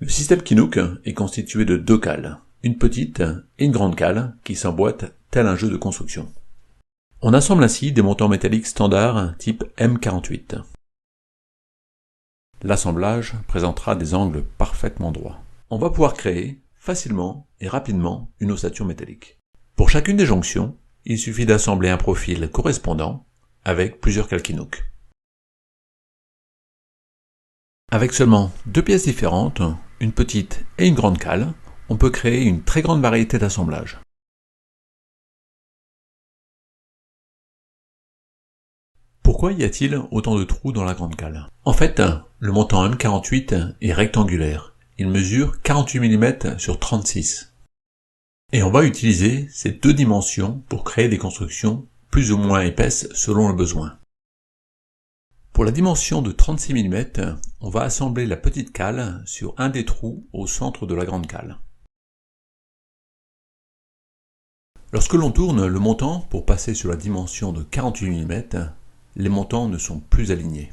Le système Kinook est constitué de deux cales, une petite et une grande cale qui s'emboîtent tel un jeu de construction. On assemble ainsi des montants métalliques standards type M48. L'assemblage présentera des angles parfaitement droits. On va pouvoir créer facilement et rapidement une ossature métallique. Pour chacune des jonctions, il suffit d'assembler un profil correspondant avec plusieurs cales Kinook. Avec seulement deux pièces différentes, une petite et une grande cale, on peut créer une très grande variété d'assemblages. Pourquoi y a-t-il autant de trous dans la grande cale? En fait, le montant M48 est rectangulaire. Il mesure 48 mm sur 36. Et on va utiliser ces deux dimensions pour créer des constructions plus ou moins épaisses selon le besoin. Pour la dimension de 36 mm, on va assembler la petite cale sur un des trous au centre de la grande cale. Lorsque l'on tourne le montant pour passer sur la dimension de 48 mm, les montants ne sont plus alignés.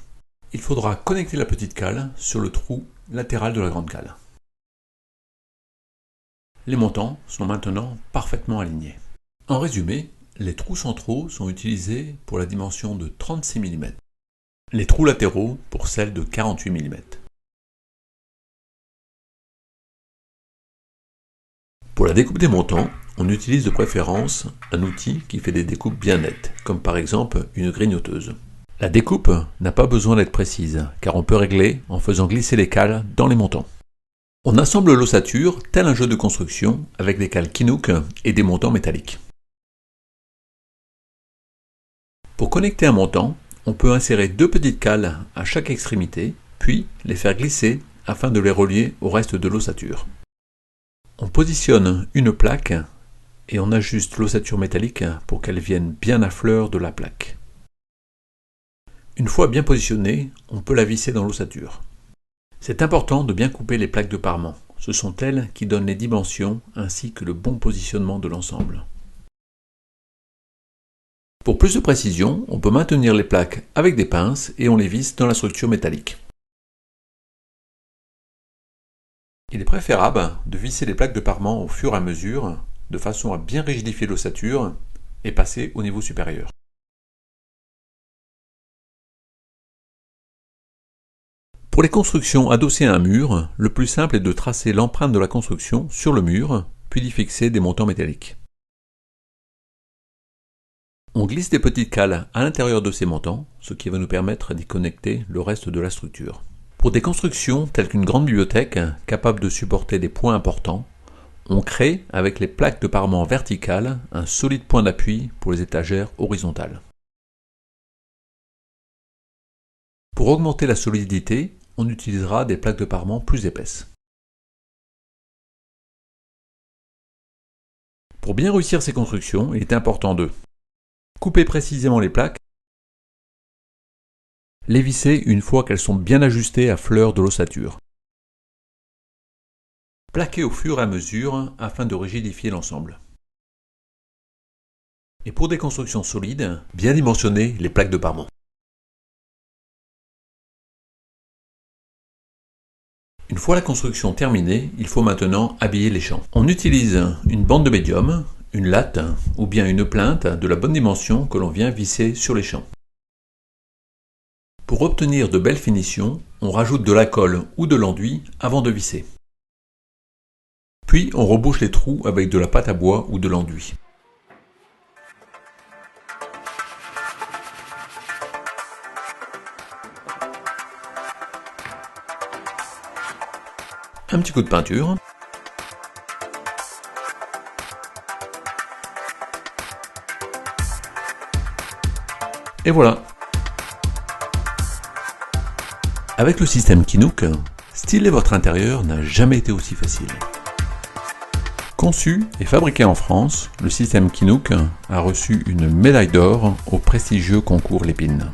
Il faudra connecter la petite cale sur le trou latéral de la grande cale. Les montants sont maintenant parfaitement alignés. En résumé, les trous centraux sont utilisés pour la dimension de 36 mm. Les trous latéraux pour celle de 48 mm. Pour la découpe des montants, on utilise de préférence un outil qui fait des découpes bien nettes, comme par exemple une grignoteuse. La découpe n'a pas besoin d'être précise, car on peut régler en faisant glisser les cales dans les montants. On assemble l'ossature tel un jeu de construction avec des cales Kinook et des montants métalliques. Pour connecter un montant, on peut insérer deux petites cales à chaque extrémité, puis les faire glisser afin de les relier au reste de l'ossature. On positionne une plaque et on ajuste l'ossature métallique pour qu'elle vienne bien à fleur de la plaque. Une fois bien positionnée, on peut la visser dans l'ossature. C'est important de bien couper les plaques de parement. Ce sont elles qui donnent les dimensions ainsi que le bon positionnement de l'ensemble. Pour plus de précision, on peut maintenir les plaques avec des pinces et on les visse dans la structure métallique. Il est préférable de visser les plaques de parement au fur et à mesure, de façon à bien rigidifier l'ossature et passer au niveau supérieur. Pour les constructions adossées à un mur, le plus simple est de tracer l'empreinte de la construction sur le mur, puis d'y fixer des montants métalliques. On glisse des petites cales à l'intérieur de ces montants, ce qui va nous permettre d'y connecter le reste de la structure. Pour des constructions telles qu'une grande bibliothèque, capable de supporter des points importants, on crée avec les plaques de parement verticales un solide point d'appui pour les étagères horizontales. Pour augmenter la solidité, on utilisera des plaques de parement plus épaisses. Pour bien réussir ces constructions, il est important de couper précisément les plaques, les visser une fois qu'elles sont bien ajustées à fleur de l'ossature, plaquer au fur et à mesure afin de rigidifier l'ensemble. Et pour des constructions solides, bien dimensionner les plaques de parement. Une fois la construction terminée, il faut maintenant habiller les champs. On utilise une bande de médium, une latte ou bien une plinthe de la bonne dimension que l'on vient visser sur les champs. Pour obtenir de belles finitions, on rajoute de la colle ou de l'enduit avant de visser. Puis on rebouche les trous avec de la pâte à bois ou de l'enduit. Un petit coup de peinture. Et voilà. Avec le système Kinook, styler votre intérieur n'a jamais été aussi facile. Conçu et fabriqué en France, le système Kinook a reçu une médaille d'or au prestigieux concours Lépine.